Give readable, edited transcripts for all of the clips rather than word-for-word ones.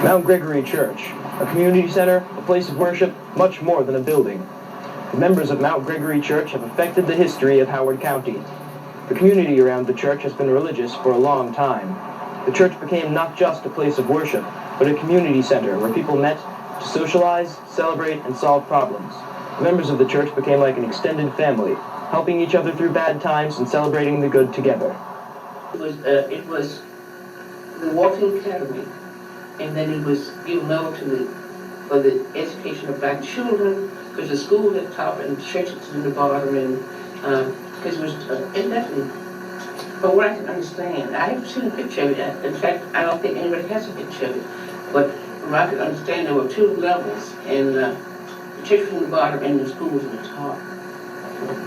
Mount Gregory Church, a community center, a place of worship, much more than a building. The members of Mount Gregory Church have affected the history of Howard County. The community around the church has been religious for a long time. The church became not just a place of worship, but a community center where people met to socialize, celebrate, and solve problems. The members of the church became like an extended family, helping each other through bad times and celebrating the good together. It was the Walking Academy, and then it was given over for the education of black children, because the school at the top and the church is in the bottom, and because it was indefinite. But what I can understand, I haven't seen a picture of it. In fact, I don't think anybody has a picture of it. But from what I can understand, there were two levels, and the church was in the bottom and the school was in the top.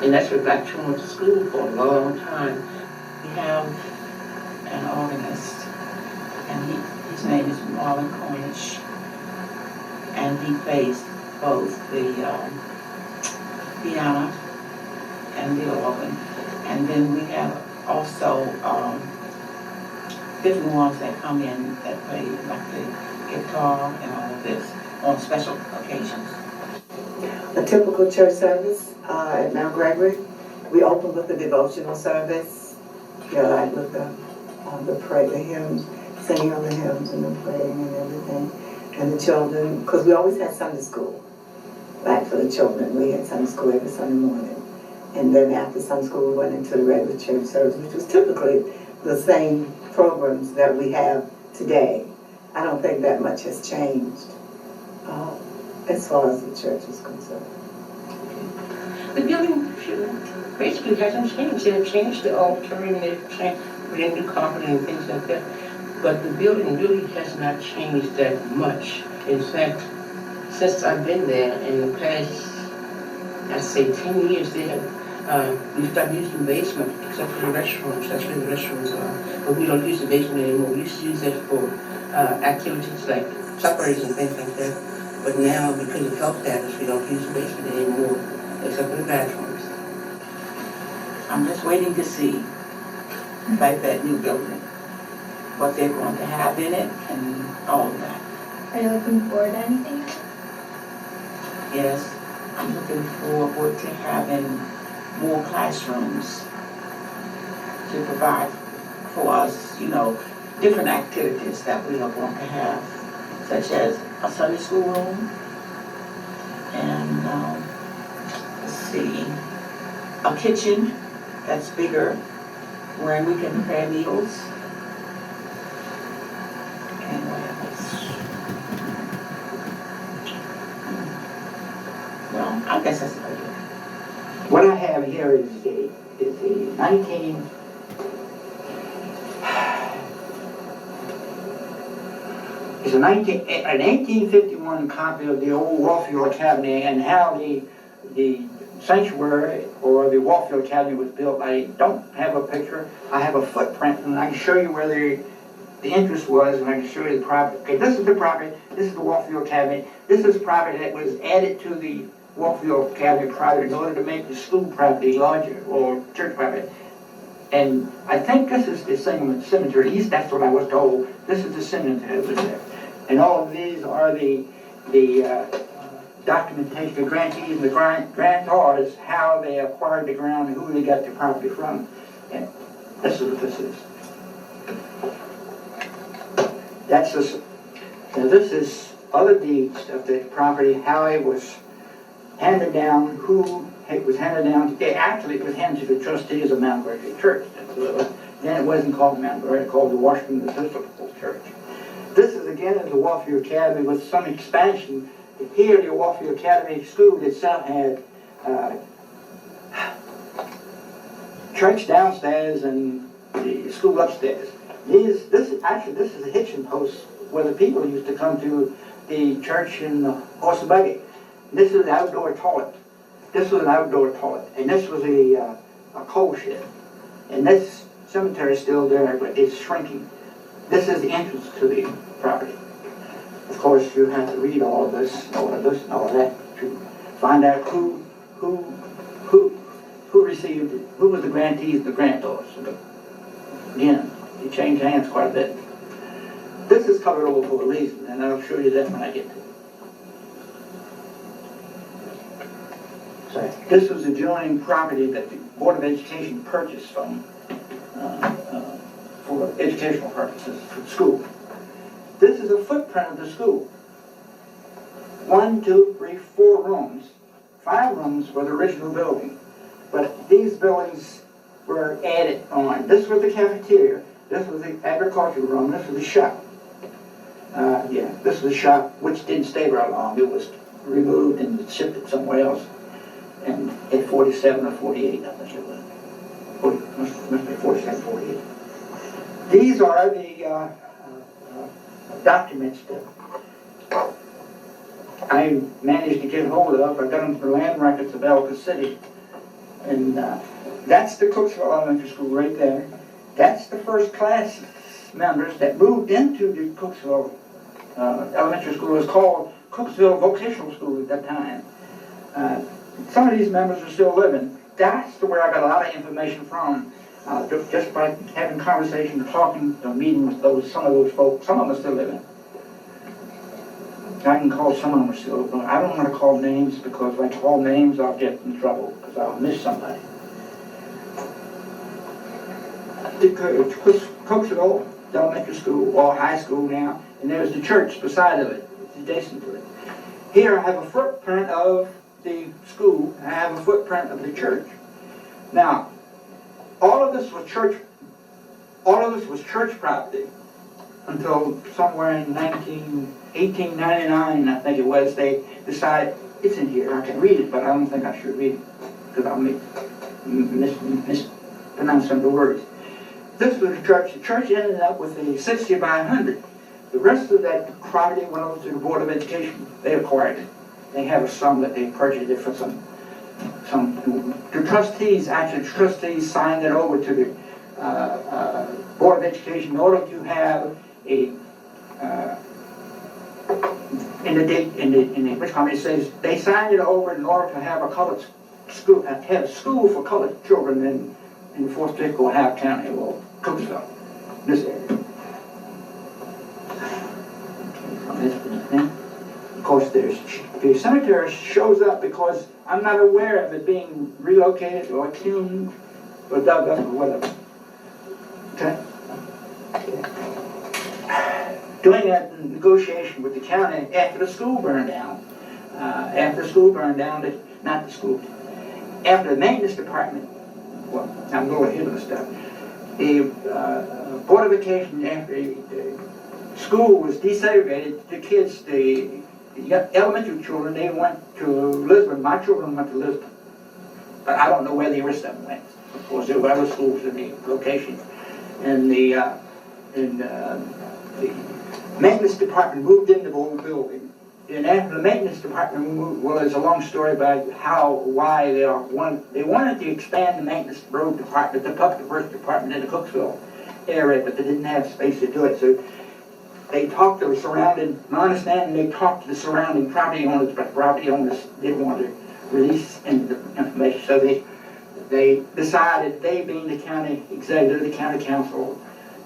And that's where black children went to school for a long time. We have an organist, and his name is Marlon Cornish, and he plays both the piano and the organ. And then we have also different ones that come in that play like the guitar and all of this on special occasions. A typical church service at Mount Gregory. We open with a devotional service, like with the hymns, singing of the hymns and the praying and everything. And the children, because we always had Sunday school. Like for the children, we had Sunday school every Sunday morning. And then after Sunday school, we went into the regular church service, which was typically the same programs that we have today. I don't think that much has changed as far as the church is concerned. The building basically hasn't changed. They've changed the altar and they've changed, put in new carpet and things like that. But the building really has not changed that much. In fact, since I've been there in the past, I'd say 10 years, they have, we stopped using the basement except for the restrooms. That's where the restrooms are. But we don't use the basement anymore. We used to use it for activities like suppers and things like that. But now, because of health status, we don't use the basement anymore, except for the bathrooms. I'm just waiting to see, like that new building, what they're going to have in it and all of that. Are you looking forward to anything? Yes, I'm looking forward to having more classrooms to provide for us, different activities that we are going to have, such as a Sunday school room and, let's see, a kitchen that's bigger where we can prepare meals. And what else? Well, I guess that's about it. What I have here is the 1851 copy of the old Warfield Academy and how the sanctuary or the Warfield Academy was built. I don't have a picture. I have a footprint, and I can show you where the interest was, and I can show you the property. Okay, this is the property. This is the Warfield Academy. This is property that was added to the Warfield Academy property in order to make the school property larger, or church property. And I think this is the cemetery. At least that's what I was told. This is the cemetery that was there. And all of these are the documentation, the grantees and the grantors, how they acquired the ground and who they got the property from. And this is what this is. That's this. Now this is other deeds of the property, how it was handed down, who it was handed down to. Actually, it was handed to the trustees of Mount Gregory Church. Then it wasn't called Mount Gregory, it was called the Washington Episcopal Church. This is again the Warfield Academy with some expansion. Here, the Warfield Academy School itself had church downstairs and the school upstairs. This is a hitching post where the people used to come to the church in the horse and buggy. This is an outdoor toilet. This was an outdoor toilet, and this was a coal shed. And this cemetery is still there, but it's shrinking. This is the entrance to the property. Of course, you have to read all of this, and all of that to find out who received it, who was the grantees, the grantors. Again, it changed hands quite a bit. This is covered over for a reason, and I'll show you that when I get to it. So this was adjoining property that the Board of Education purchased from for educational purposes for the school. This is a footprint of the school. 1, 2, 3, 4 rooms. 5 rooms were the original building, but these buildings were added on. This was the cafeteria. This was the agricultural room. This was the shop. This was the shop, which didn't stay very long. It was removed and shifted somewhere else. And at 47 or 48, I think it was. 40, must be 47, 48. These are the documents that I managed to get hold of. I got them from the land records of Ellicott City. And that's the Cooksville Elementary School right there. That's the first class members that moved into the Cooksville Elementary School. It was called Cooksville Vocational School at that time. Some of these members are still living. That's where I got a lot of information from, just by having conversations, talking, meeting with some of those folks. Some of them are still living. I can call some of them are still living. I don't want to call names because if I call names, I'll get in trouble because I'll miss somebody. Cooksville Elementary School, or high school now, and there's the church beside of it. It's adjacent to it. Here I have a footprint of the school. I have a footprint of the church. Now, all of this was church property until somewhere in 1899, I think it was. They decided, it's in here, I can read it, but I don't think I should read it because I'll mispronounce some of the words. This was the church. The church ended up with a 60 by 100. The rest of that property went over to the Board of Education. They acquired it. They have a sum that they purchased it for some. The trustees signed it over to the Board of Education in order to have a which company says they signed it over in order to have a colored school, have a school for colored children in the 4th District or Howard County or Cooksville, this area. Of course, the cemetery shows up because I'm not aware of it being relocated or exhumed or dug up or whatever. Okay? Doing that negotiation with the county after the school burned down. After the maintenance department, well, I'm going ahead of the stuff. The Board of Education, after the school was desegregated, the kids, the elementary children, they went to Lisbon. My children went to Lisbon. But I don't know where the rest of them went. Of course, there were other schools in the location. And the maintenance department moved into the old building. And after the maintenance department moved, well, there's a long story about why they wanted to expand the maintenance road department, the public works department in the Cooksville area, but they didn't have space to do it. So they talked to the surrounding, my understanding, they talked to the surrounding property owners, but property owners didn't want to release any of the information. So they decided, they being the county executive, the county council,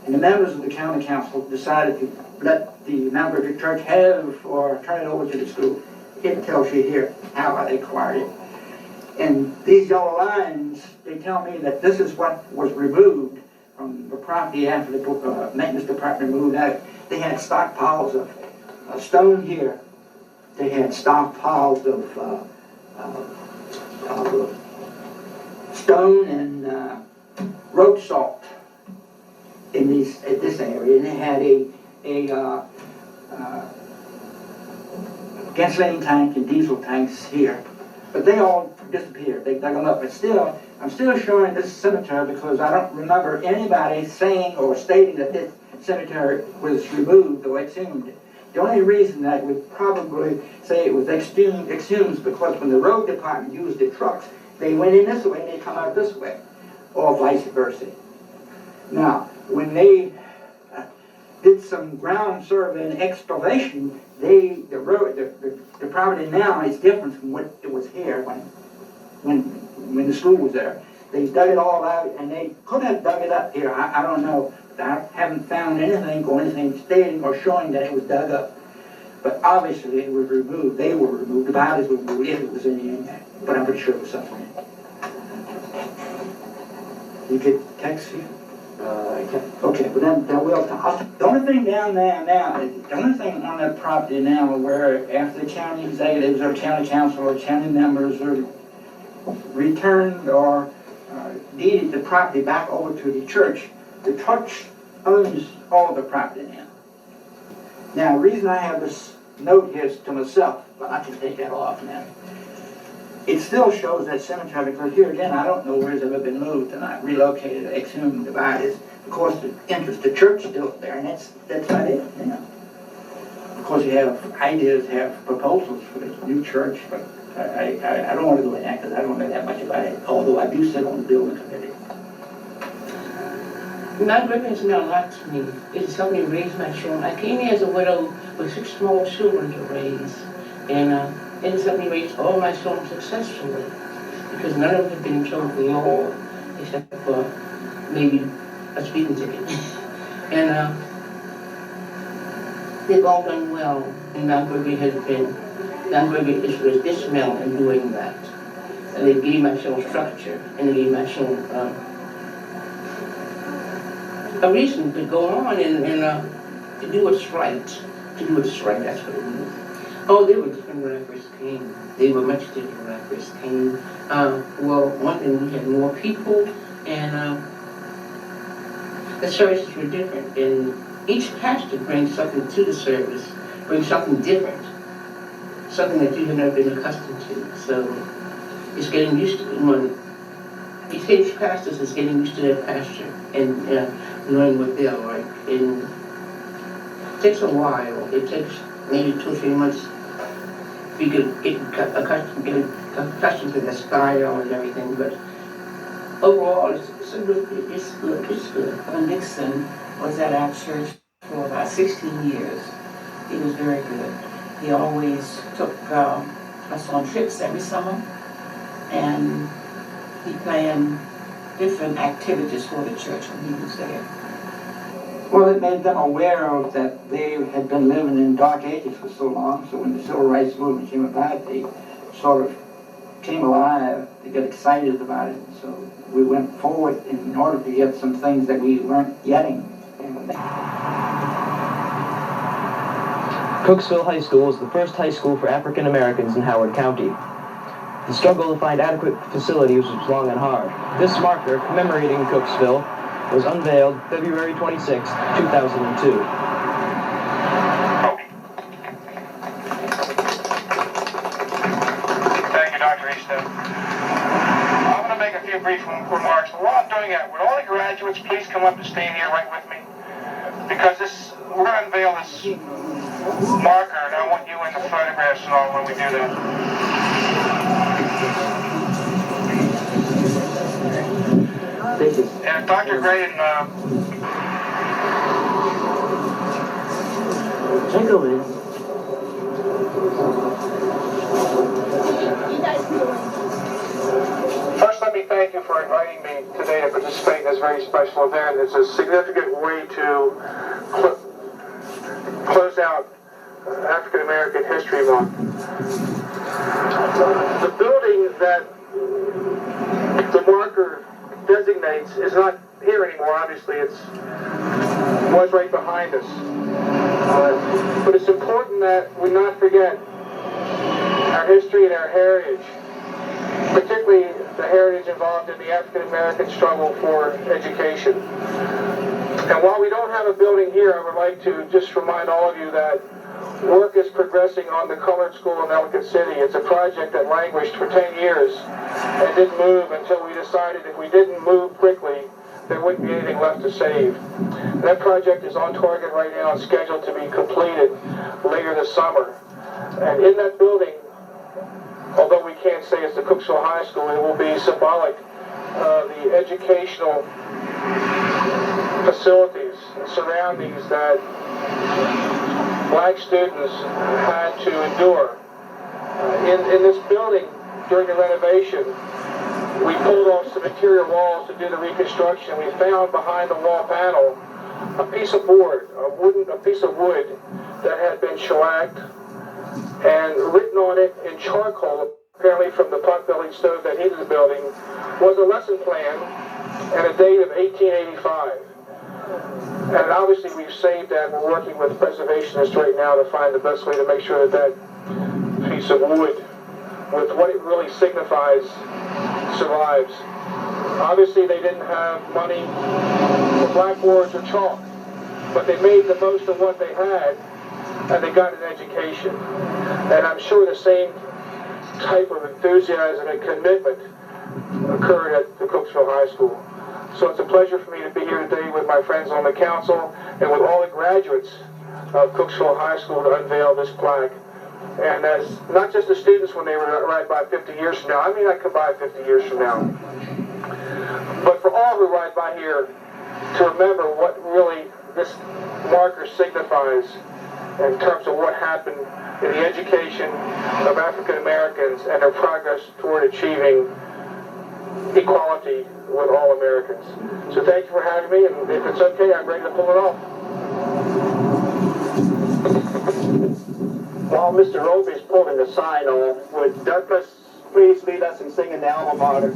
and the members of the county council decided to let the member of the church have or turn it over to the school. It tells you here how they acquired it. And these yellow lines, they tell me that this is what was removed from the property after the maintenance department moved out. They had stockpiles of stone here. They had stockpiles of stone and road salt in this area, and they had a gasoline tank and diesel tanks here, but they all disappeared. They dug them up. But still, I'm still showing this cemetery because I don't remember anybody saying or stating that this cemetery was removed or exhumed. The only reason I would probably say it was exhumed because when the road department used the trucks, they went in this way and they come out this way, or vice versa. Now, when they did some ground survey and excavation, the property now is different from what it was here when the school was there. They dug it all out, and they could have dug it up here. I don't know, I haven't found anything or anything stating or showing that it was dug up. But obviously it was removed. They were removed. The bodies were removed if it was anything. But I'm pretty sure it was something. You could text you? I can't. Okay, but then we'll talk. The only thing down there now, the only thing on that property now where after the county executives or county council or county members are returned or deeded the property back over to the church owns all of the property now. Now, the reason I have this note here is to myself, but I can take that off now. It still shows that cemetery, because here again, I don't know where it's ever been moved and I relocated, exhumed, divided. Of course, the interest, the church is still up there, and that's about it, yeah. Of course, you have ideas, have proposals for this new church, but I don't want to go in that because I don't know that much about it, although I do sit on the building committee. Mount Gregory has meant a lot to me. It's helped me raise my children. I came here as a widow with 6 small children to raise, and it's helped me raise all my children successfully, because none of them have been in trouble for law, except for maybe a speeding ticket. And they've all done well, and Mount Gregory is dismal in doing that. And they gave my children structure, and they gave my children a reason to go on and to do what's right. To do what's right, that's what it means. Oh, they were different when I first came. They were much different when I first came. Well, one thing, we had more people, and the services were different. And each pastor brings something to the service, brings something different, something that you have never been accustomed to. So it's getting used to it. Each pastor is getting used to their pasture and knowing what they are like. And it takes a while. It takes maybe 2 or 3 months for you to get accustomed to the style and everything. But overall, it's good. Brother Nixon was at our church for about 16 years. He was very good. He always took us on trips every summer, and he planned different activities for the church when he was there. Well, it made them aware of that they had been living in dark ages for so long, so when the civil rights movement came about, they sort of came alive, they got excited about it, so we went forward in order to get some things that we weren't getting. Cooksville High School was the first high school for African Americans in Howard County. The struggle to find adequate facilities was long and hard. This marker commemorating Cooksville was unveiled February 26, 2002. Thank you, Dr. Easton. I'm going to make a few brief remarks. While I'm doing that, would all the graduates please come up and stand here right with me? Because we're going to unveil this marker, and I want you in the photographs and all when we do that. And Dr. Gray and first, let me thank you for inviting me today to participate in this very special event. It's a significant way to close out African American History Month. The building that the marker designates is not here anymore. Obviously, it was right behind us. But it's important that we not forget our history and our heritage, particularly the heritage involved in the African American struggle for education. And while we don't have a building here, I would like to just remind all of you that work is progressing on the colored school in Ellicott City. It's a project that languished for 10 years and didn't move until we decided if we didn't move quickly, there wouldn't be anything left to save. And that project is on target right now and scheduled to be completed later this summer. And in that building, although we can't say it's the Cooksville High School, it will be symbolic of the educational facilities and surroundings that black students had to endure. In this building, during the renovation, we pulled off some interior walls to do the reconstruction. We found behind the wall panel a piece of board, a piece of wood that had been shellacked, and written on it in charcoal, apparently from the pot-bellied stove that heated the building, was a lesson plan and a date of 1885. And obviously we've saved that. We're working with preservationists right now to find the best way to make sure that that piece of wood, with what it really signifies, survives. Obviously they didn't have money for blackboards or chalk, but they made the most of what they had, and they got an education. And I'm sure the same type of enthusiasm and commitment occurred at the Cooksville High School. So it's a pleasure for me to be here today with my friends on the council and with all the graduates of Cooksville High School to unveil this plaque. And as not just the students when they were ride by 50 years from now, I mean I could buy 50 years from now, but for all who ride by here to remember what really this marker signifies in terms of what happened in the education of African Americans and their progress toward achieving equality with all Americans. So thank you for having me, and if it's okay, I'm ready to pull it off. While Mr. Roby is pulling the sign off, would Douglas please lead us in singing the alma mater?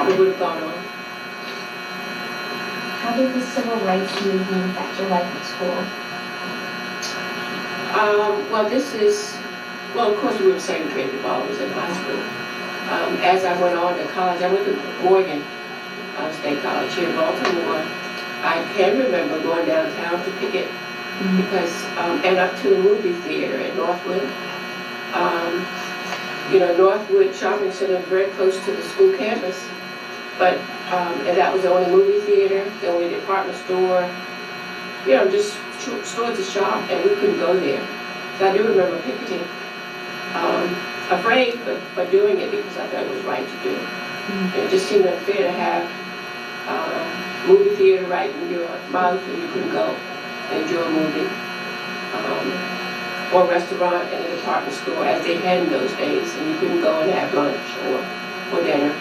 Would have gone on. How did the civil rights movement affect your life at school? Well, of course we were segregated while I was in high school. As I went on to college, I went to Morgan State College here in Baltimore. I can remember going downtown to picket because, and up to the movie theater at Northwood. Northwood Shopping Center is very close to the school campus. But, and that was the only movie theater, the only department store, just store to shop, and we couldn't go there. So I do remember picketing, afraid, but doing it because I thought it was right to do. And it just seemed unfair to have movie theater right in your mouth and you couldn't go and enjoy a movie. Or restaurant and a department store as they had in those days, and you couldn't go and have lunch or dinner.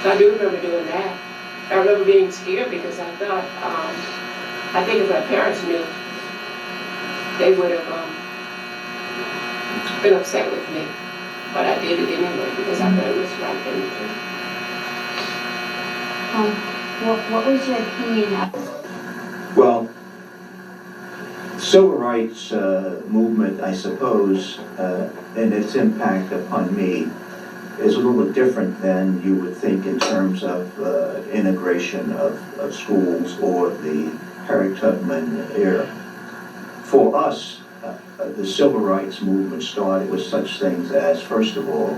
So I do remember doing that. I remember being scared because I thought, I think if my parents knew, they would have been upset with me. But I did it anyway because I thought it was the right thing to do. What was your opinion of? Well, civil rights movement, I suppose, and its impact upon me is a little different than you would think in terms of integration of schools or the Harriet Tubman era. For us, the civil rights movement started with such things as, first of all,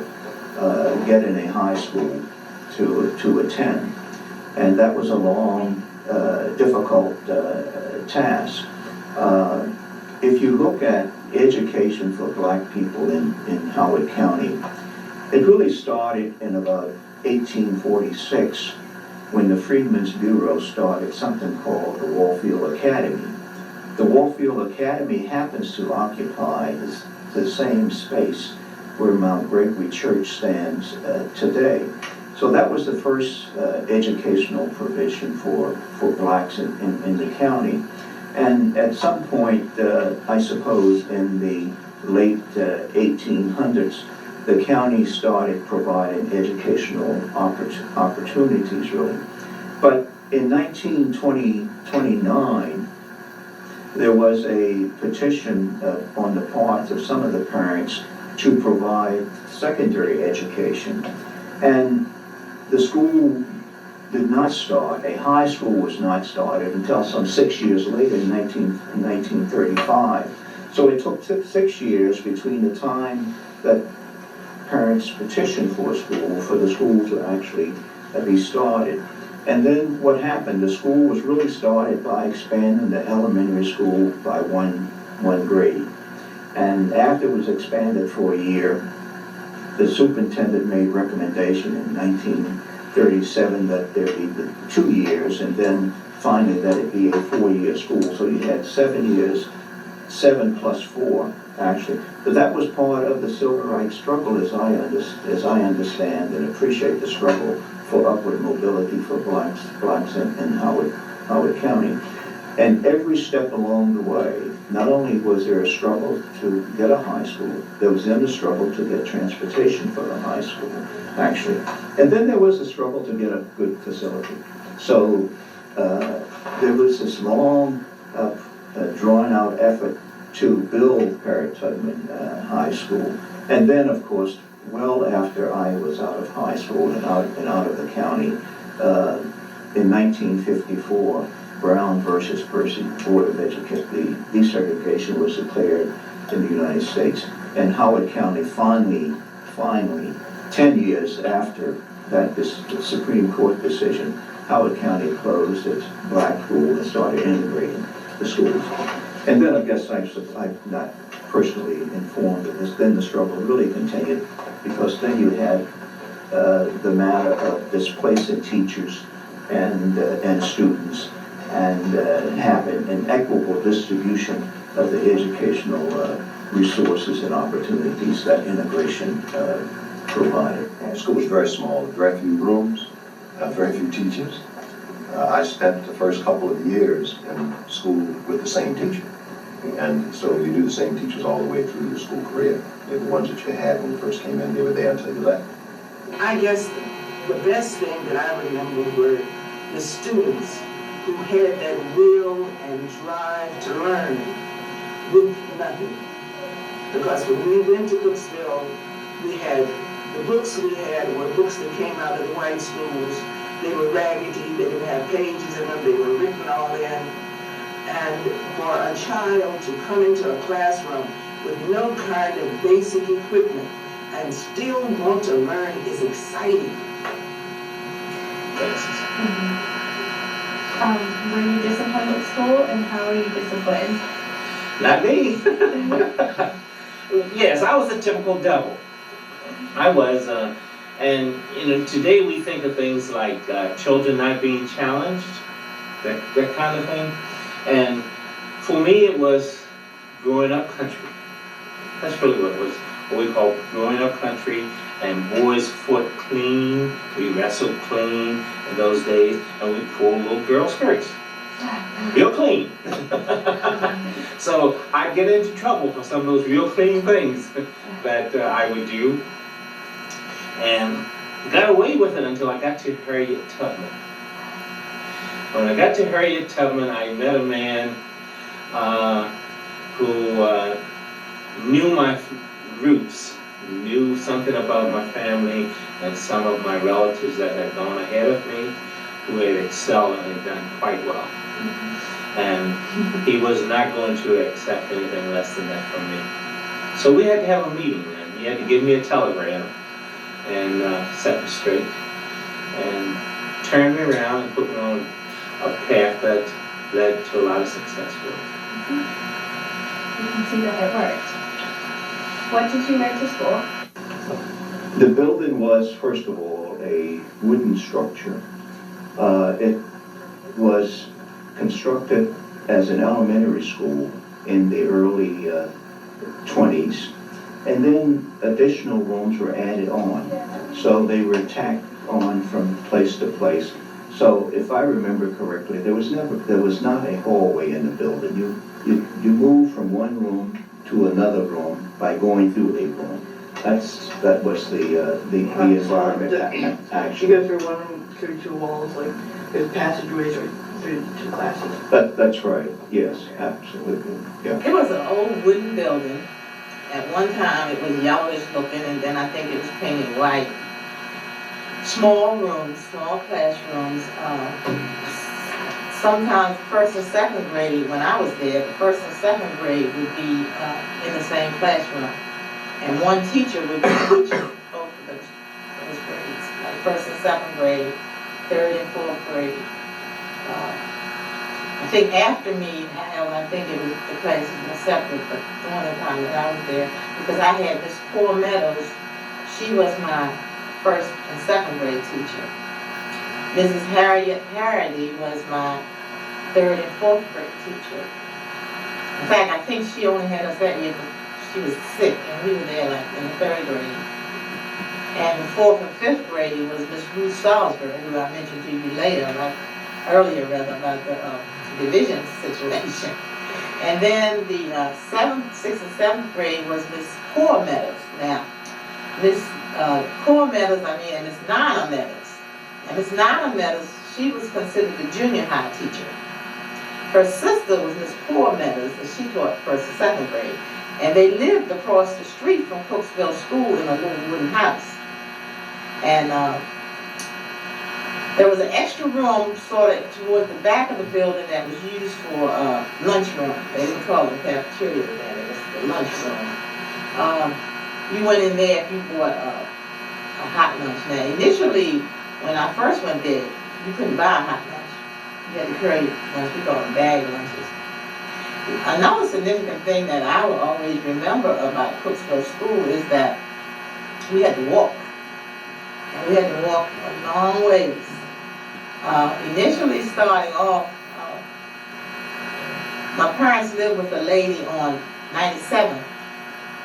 getting a high school to attend. And that was a long, difficult task. If you look at education for black people in Howard County, it really started in about 1846 when the Freedmen's Bureau started something called the Warfield Academy. The Warfield Academy happens to occupy the same space where Mount Gregory Church stands today. So that was the first educational provision for blacks in the county. And at some point, I suppose in the late 1800s, the county started providing educational opportunities, really. But in 1929, there was a petition on the part of some of the parents to provide secondary education. And the school did not start, a high school was not started until some 6 years later in 1935. So it took 6 years between the time that parents petitioned for a school, for the school to actually be started. And then what happened, the school was really started by expanding the elementary school by one grade. And after it was expanded for a year, the superintendent made recommendation in 1937 that there be the 2 years, and then finally that it be a 4-year school. So you had 7 years, 7 plus 4, actually. But that was part of the civil rights struggle, as I understand and appreciate the struggle for upward mobility for blacks in Howard County. And every step along the way, not only was there a struggle to get a high school, there was then a struggle to get transportation for the high school, actually. And then there was a struggle to get a good facility. So there was this long, drawn-out effort to build Parrott-Tubman High School. And then, of course, well after I was out of high school and out of the county, in 1954, Brown versus Percy Board of Education, desegregation was declared in the United States. And Howard County finally, 10 years after that the Supreme Court decision, Howard County closed its black school and started integrating the schools. And then I guess I'm not personally informed of this, then the struggle really continued, because then you had the matter of displacing teachers and students, and have an equitable distribution of the educational resources and opportunities that integration provided. The school was very small, very few rooms, very few teachers. I spent the first couple of years in school with the same teacher. And so you knew the same teachers all the way through your school career. They're the ones that you had when you first came in, they were there until you left. I guess the best thing that I remember were the students who had that will and drive to learn with nothing. Because when we went to Cooksville, the books we had were books that came out of the white schools. They were raggedy, they didn't have pages in them, they were written all in. And for a child to come into a classroom with no kind of basic equipment and still want to learn is exciting. Were you disciplined at school, and how were you disciplined? Not me. Yes, I was a typical devil. I was, and today we think of things like children not being challenged, that kind of thing. And for me, it was growing up country. That's really what it was. What we call growing up country, and boys fought clean. We wrestled clean in those days, and we pulled little girl skirts. Real clean. So I get into trouble for some of those real clean things that I would do, and got away with it until I got to Harriet Tubman. When I got to Harriet Tubman, I met a man who knew my roots, knew something about my family and some of my relatives that had gone ahead of me, who had excelled and had done quite well. And he was not going to accept anything less than that from me. So we had to have a meeting, and he had to give me a telegram and set me straight and turn me around and put me on a path that led to a lot of success for me. You can see that it worked. What did you learn to school? The building was, first of all, a wooden structure. It was constructed as an elementary school in the early 20s, and then additional rooms were added on. So they were tacked on from place to place. So if I remember correctly, there was not a hallway in the building. You moved from one room to another room by going through a room. That was the environment actually. You go through one room, through two walls, like there's passageways or through two classes. That's right. Yes, absolutely. Yeah. It was an old wooden building. At one time it was yellowish looking, and then I think it was painted white. Small rooms, small classrooms. Sometimes first and second grade, when I was there, the first and second grade would be in the same classroom. And one teacher would be teaching both of those grades, like first and second grade. third and fourth grade. I think after me, I think it was the classes were separate, but during the time that I was there, because I had Miss Paul Meadows, she was my first and second grade teacher. Mrs. Harriet Harity was my third and fourth grade teacher. In fact, I think she only had us that year because she was sick, and we were there like in the third grade. And the fourth and fifth grade was Miss Ruth Salisbury, who I mentioned to you earlier about the division situation. And then the sixth and seventh grade was Miss Core Meadows. Now, Miss Core Meadows, and Miss Nana Meadows. And Miss Nana Meadows, she was considered the junior high teacher. Her sister was Miss Core Meadows, and she taught first and second grade. And they lived across the street from Cooksville School in a little wooden house. And there was an extra room sort of towards the back of the building that was used for lunchroom. They didn't call it cafeteria then, it was the lunchroom. You went in there if you bought a hot lunch. Now, initially, when I first went there, you couldn't buy a hot lunch. You had to carry lunch, we call them bag lunches. Another significant thing that I will always remember about Cooksville School is that we had to walk. And we had to walk a long ways. Initially starting off, my parents lived with a lady on 97,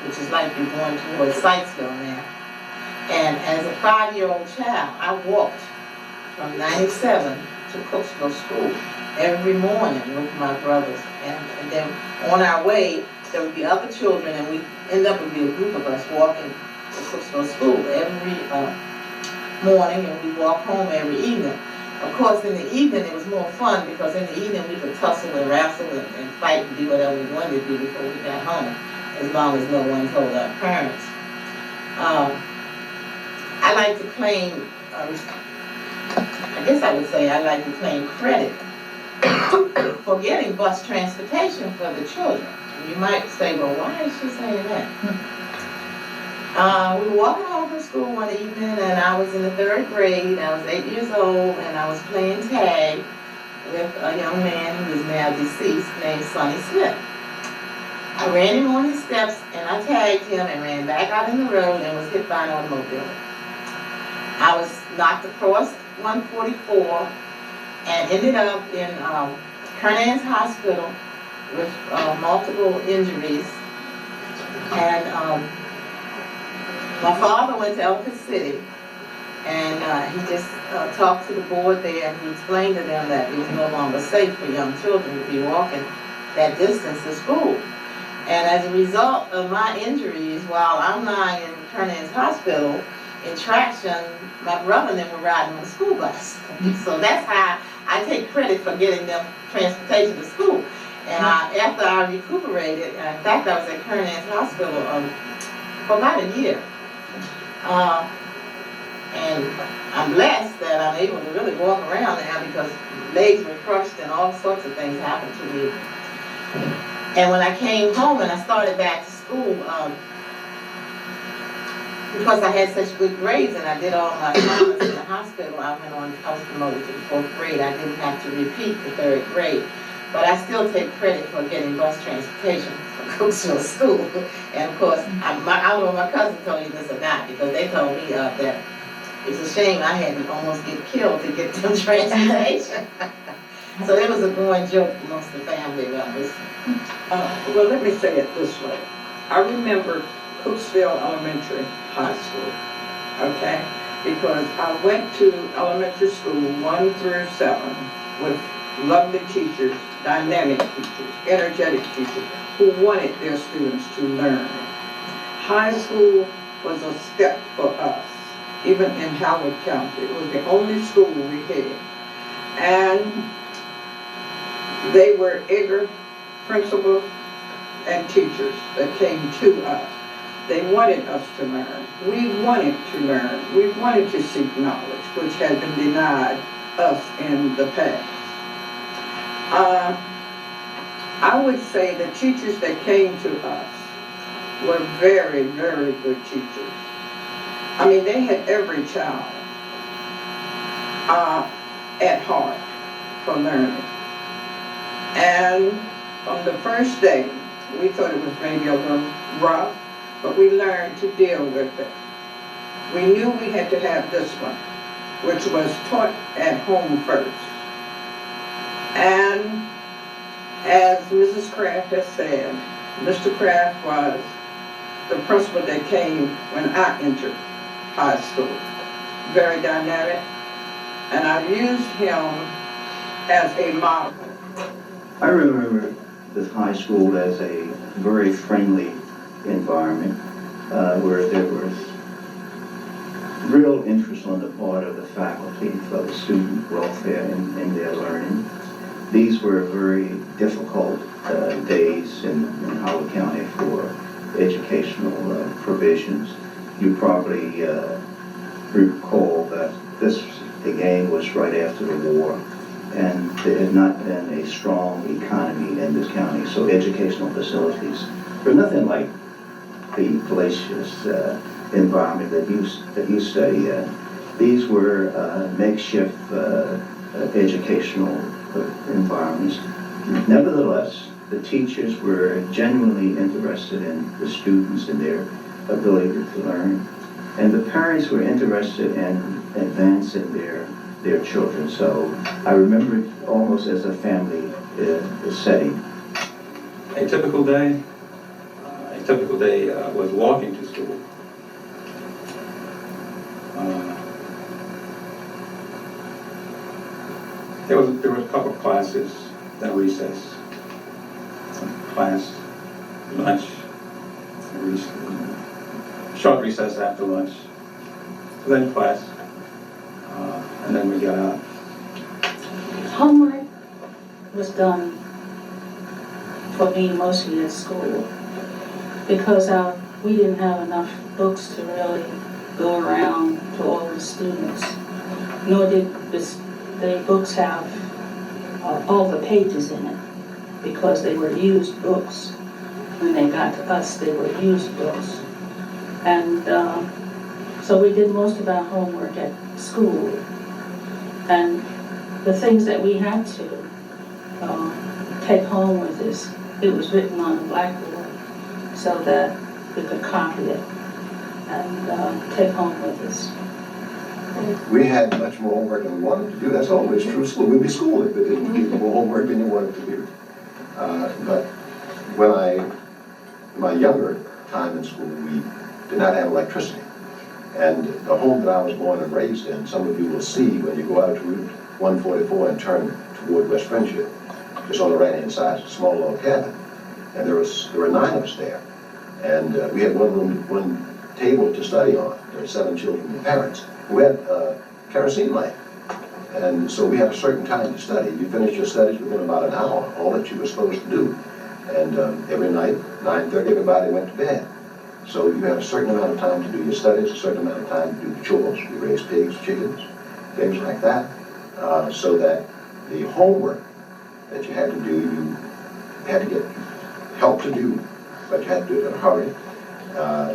which is like you're going towards Sykesville now. And as a 5-year-old child, I walked from 97 to Cooksville School every morning with my brothers. And then on our way, there would be other children, and we end up with a group of us walking to Cooksville School every morning, and we walk home every evening. Of course, in the evening, it was more fun because in the evening we could tussle and wrestle and fight and do whatever we wanted to do before we got home, as long as no one told our parents. I like to claim, I guess I would say I like to claim credit for getting bus transportation for the children. You might say, well, why is she saying that? We were walking home from school one evening, and I was in the third grade. I was 8 years old, and I was playing tag with a young man who is now deceased named Sonny Smith. I ran him on his steps, and I tagged him and ran back out in the road and was hit by an automobile. I was knocked across 144 and ended up in Kernan's Hospital with multiple injuries. And my father went to Ellicott City, and he just talked to the board there, and he explained to them that it was no longer safe for young children to be walking that distance to school. And as a result of my injuries, while I'm lying in Kernan's Hospital, in traction, my brother and them were riding on a school bus. So that's how I take credit for getting them transportation to school. And after I recuperated, in fact, I was at Kernan's Hospital for about a year. And I'm blessed that I'm able to really walk around now because legs were crushed and all sorts of things happened to me. And when I came home and I started back to school, because I had such good grades and I did all my assignments in the hospital, I was promoted to the fourth grade. I didn't have to repeat the third grade. But I still take credit for getting bus transportation from Cooksville School. And of course, I don't know if my cousin told you this or not, because they told me that it's a shame I had to almost get killed to get them transportation. So it was a going joke amongst the family members. Well, let me say it this way. I remember Cooksville Elementary High School, okay? Because I went to elementary school 1 through 7 with lovely teachers, dynamic teachers, energetic teachers who wanted their students to learn. High school was a step for us, even in Howard County. It was the only school we had. And they were eager principals and teachers that came to us. They wanted us to learn. We wanted to learn. We wanted to seek knowledge, which had been denied us in the past. I would say the teachers that came to us were very, very good teachers. I mean, they had every child are at heart for learning. And from the first day, we thought it was maybe a little rough, but we learned to deal with it. We knew we had to have discipline, which was taught at home first. And as Mrs. Kraft has said, Mr. Kraft was the principal that came when I entered high school. Very dynamic, and I used him as a model. I remember this high school as a very friendly environment where there was real interest on the part of the faculty for the student welfare in their learning. These were very difficult days in Howard County for educational provisions. You probably recall that the game was right after the war, and there had not been a strong economy in this county, so educational facilities were nothing like the fallacious environment that you study in. These were makeshift educational environments. Nevertheless, the teachers were genuinely interested in the students and their ability to learn, and the parents were interested in advancing their children. So I remember it almost as a family setting. A typical day was walking to school. There was a couple of classes that recess, class, lunch, short recess after lunch, then class, and then we got out. Homework was done for me mostly at school because we didn't have enough books to really go around to all the students, nor did the books have all the pages in it because they were used books. When they got to us, they were used books. And so we did most of our homework at school. And the things that we had to take home with us, it was written on the blackboard so that we could copy it and take home with us. We had much more homework than we wanted to do. That's always true. School, we'd be school if we didn't give you more homework than you wanted to do. But in my younger time in school, we did not have electricity. And the home that I was born and raised in, some of you will see when you go out to Route 144 and turn toward West Friendship. Just on the right-hand side, it's a small log cabin. And there were 9 of us there. And we had one table to study on. There were 7 children and parents who had kerosene light. And so we had a certain time to study. You finished your studies within about an hour, all that you were supposed to do. And every night, 9:30, everybody went to bed. So you had a certain amount of time to do your studies, a certain amount of time to do the chores. We raised pigs, chickens, things like that. So that the homework that you had to do, you had to get help to do, but you had to do it in a hurry.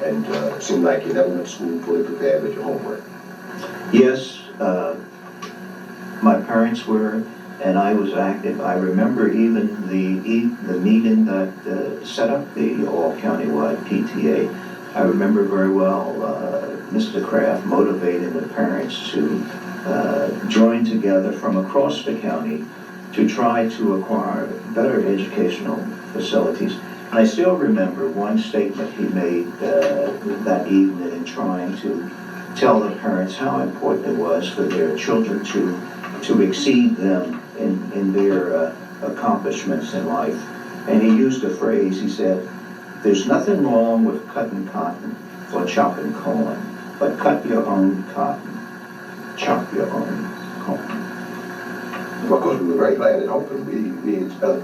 And it seemed like you never went to school fully prepared with your homework. Yes, my parents were, and I was active. I remember even the meeting that set up the all-countywide PTA. I remember very well Mr. Kraft motivating the parents to join together from across the county to try to acquire better educational facilities. And I still remember one statement he made that evening in trying to tell the parents how important it was for their children to exceed them in their accomplishments in life. And he used a phrase, he said, "There's nothing wrong with cutting cotton or chopping corn, but cut your own cotton, chop your own corn." Well, of course, we were very glad it opened. We spent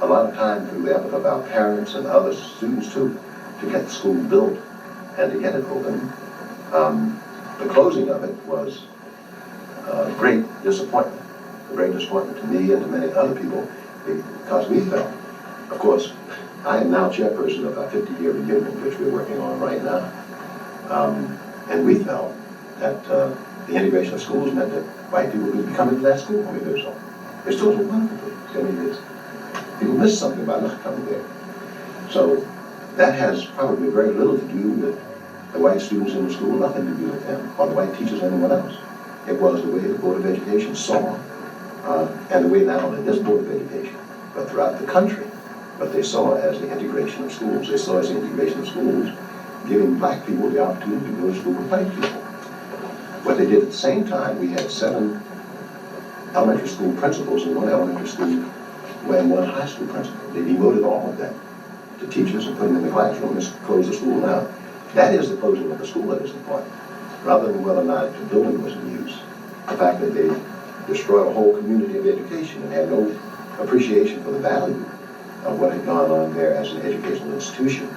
a lot of time through the effort of our parents and other students too to get the school built and to get it open. The closing of it was a great disappointment to me and to many other people because we felt, of course, I am now chairperson of our 50-year reunion, which we're working on right now, and we felt that the integration of schools meant that white people would be coming to that school. I mean, there's still a wonderful place. I mean, people miss something by not coming there. So that has probably very little to do with the white students in the school, nothing to do with them, or the white teachers or anyone else. It was the way the Board of Education saw, and the way not only this Board of Education, but throughout the country, what they saw as the integration of schools. They saw as the integration of schools giving black people the opportunity to go to school with white people. What they did at the same time, we had 7 elementary school principals and 1 elementary school and 1 high school principal. They demoted all of them to teachers and put them in the classroom and closed the school down. That is the closing of the school that is important, rather than whether or not the building was in use. The fact that they destroyed a whole community of education and had no appreciation for the value of what had gone on there as an educational institution,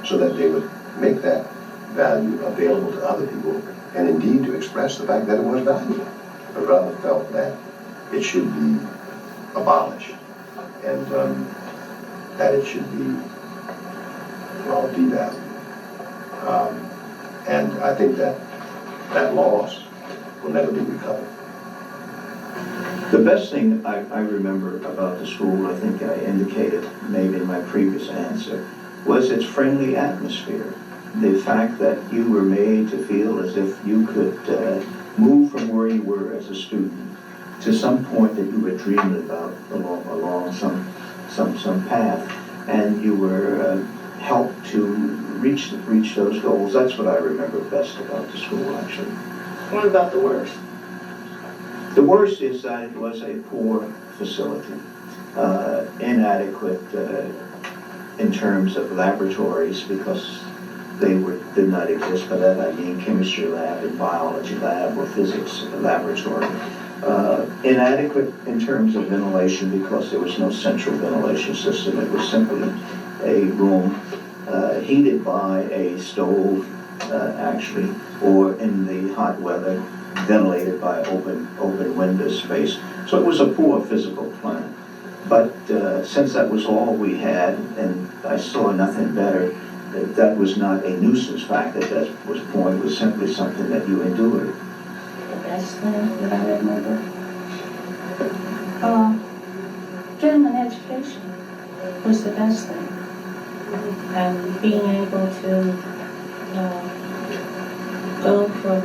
so that they would make that value available to other people, and indeed to express the fact that it was valuable, but rather felt that it should be abolished and that it should be, well, devalued. And I think that that loss will never be recovered. The best thing I remember about the school, I think I indicated maybe in my previous answer, was its friendly atmosphere. The fact that you were made to feel as if you could move from where you were as a student to some point that you were dreaming about along some path, and you were helped to reach those goals. That's what I remember best about the school, actually. What about the worst? The worst is that it was a poor facility, inadequate in terms of laboratories, because they did not exist. By that I mean chemistry lab and biology lab or physics laboratory. Inadequate in terms of ventilation, because there was no central ventilation system. It was simply a room heated by a stove, actually, or in the hot weather, ventilated by open window space. So it was a poor physical plan. But since that was all we had, and I saw nothing better, that was not a nuisance factor. That was point. It was simply something that you endured. The best thing that I remember, getting an education was the best thing, and being able to go from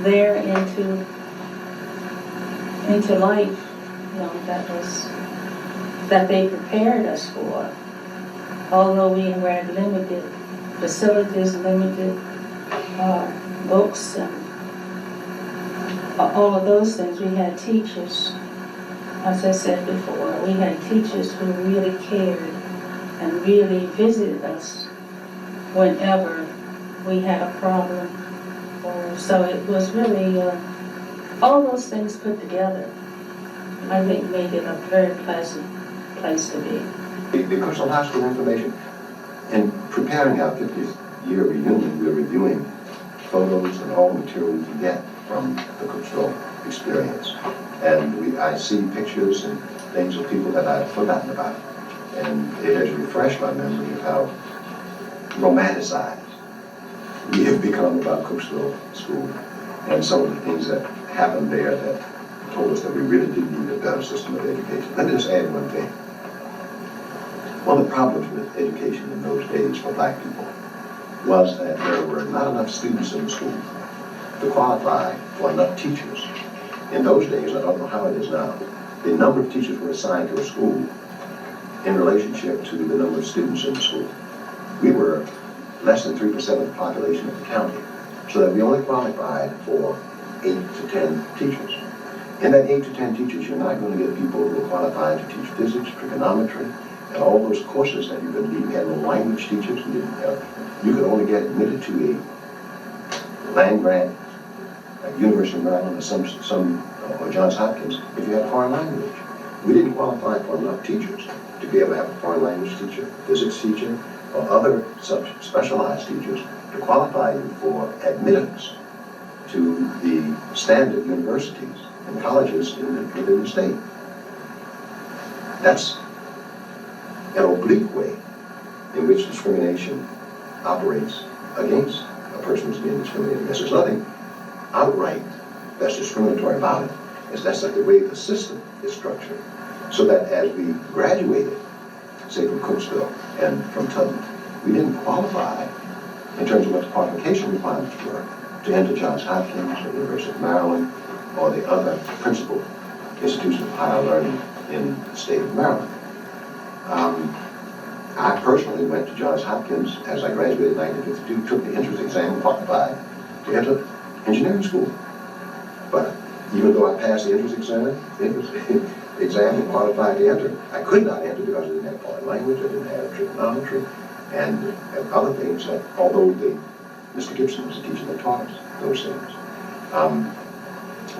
there into life, that they prepared us for. Although we had limited facilities, limited books, and all of those things, we had teachers, as I said before, we had teachers who really cared and really visited us whenever we had a problem. So it was really, all those things put together, I think, made it a very pleasant place to be. The Cooksville High School information, in preparing our 50th year reunion, we're reviewing photos and all the material we can get from the Cooksville experience. And I see pictures and things of people that I've forgotten about. And it has refreshed my memory of how romanticized we have become about Cooksville School and some of the things that happened there that told us that we really did need a better system of education. Let me just add one thing. One of the problems with education in those days for black people was that there were not enough students in the school to qualify for enough teachers. In those days, I don't know how it is now, the number of teachers were assigned to a school in relationship to the number of students in the school. We were less than 3% of the population of the county, so that we only qualified for 8 to 10 teachers. In that 8 to 10 teachers, you're not going to get people who are qualified to teach physics, trigonometry, and all those courses that you're going to need. We had no language teachers. You could only get admitted to a land grant at University of Maryland or Johns Hopkins if you had a foreign language. We didn't qualify for enough teachers to be able to have a foreign language teacher, physics teacher, or other such specialized teachers to qualify you for admittance to the standard universities and colleges within the state. That's an oblique way in which discrimination operates against a a person is being discriminated against. There's nothing outright that's discriminatory about it. That's like the way the system is structured. So that as we graduated, say from Cooksville and from Tubman, we didn't qualify in terms of what the qualification requirements were to enter Johns Hopkins or University of Maryland or the other principal institutions of higher learning in the state of Maryland. I personally went to Johns Hopkins as I graduated in 1952, took the entrance exam and qualified to enter engineering school. But even though I passed the entrance exam and qualified to enter, I could not enter because I didn't have foreign language, I didn't have trigonometry, and other things that, although Mr. Gibson was the teacher that taught us those things.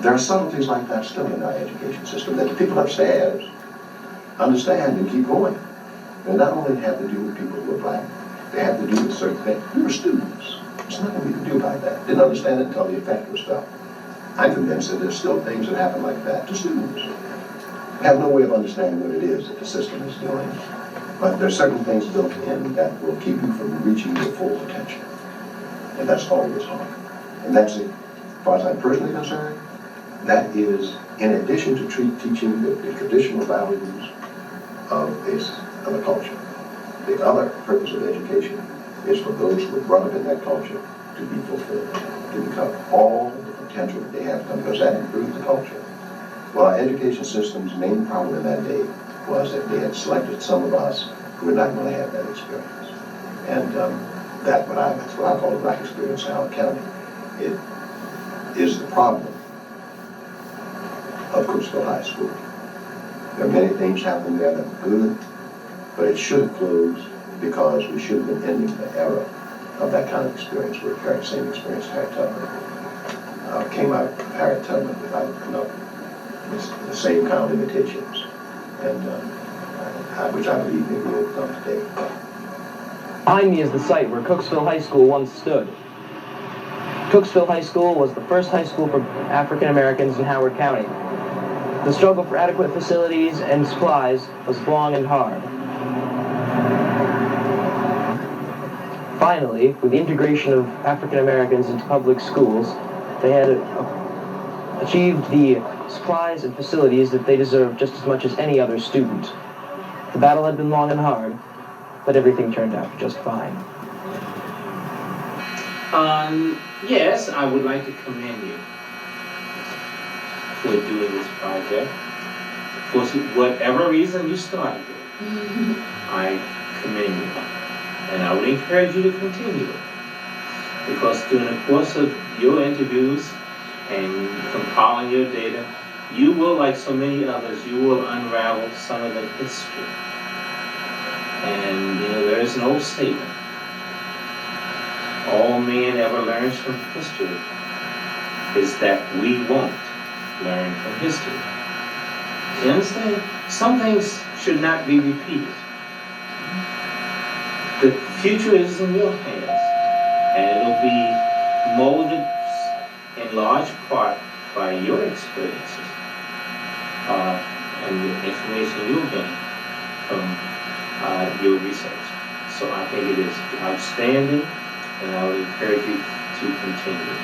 There are subtleties like that still in our education system that the people upstairs understand and keep going. They not only have to do with people who are black, they have to do with certain things. We were students. There's nothing we could do about that. Didn't understand it until the effect was felt. I'm convinced that there's still things that happen like that to students. Have no way of understanding what it is that the system is doing. But there's certain things built in that will keep you from reaching your full potential. And that's always hard. And that's it. As far as I'm personally concerned, that is, in addition to teaching the traditional values of a culture, the other purpose of education is for those who are brought up in that culture to be fulfilled, to become all the potential that they have to come, because that improves the culture. Well, our education system's main problem in that day was that they had selected some of us who were not going to have that experience. And that's what I call the Black experience in Howard County. It is the problem of Cooksville High School. There are many things happening there that are good, but it should have closed because we should have been ending the era of that kind of experience. We're carrying the same experience Harriet Tubman came out of Harriet Tubman without the same kind of limitations, and which I believe may be overcome today. Behind me is the site where Cooksville High School once stood. Cooksville High School was the first high school for African Americans in Howard County. The struggle for adequate facilities and supplies was long and hard. Finally, with the integration of African Americans into public schools, they had achieved the supplies and facilities that they deserved just as much as any other student. The battle had been long and hard, but everything turned out just fine. Yes, I would like to commend you for doing this project. For whatever reason you started it, I commend you. And I would encourage you to continue it. Because during the course of your interviews and compiling your data, you will, like so many others, you will unravel some of the history. And there is an old statement. All man ever learns from history is that we won't learn from history. You understand? Some things should not be repeated. The future is in your hands, and it'll be molded in large part by your experiences and the information you'll gain from your research. So I think it is outstanding, and I would encourage you to continue.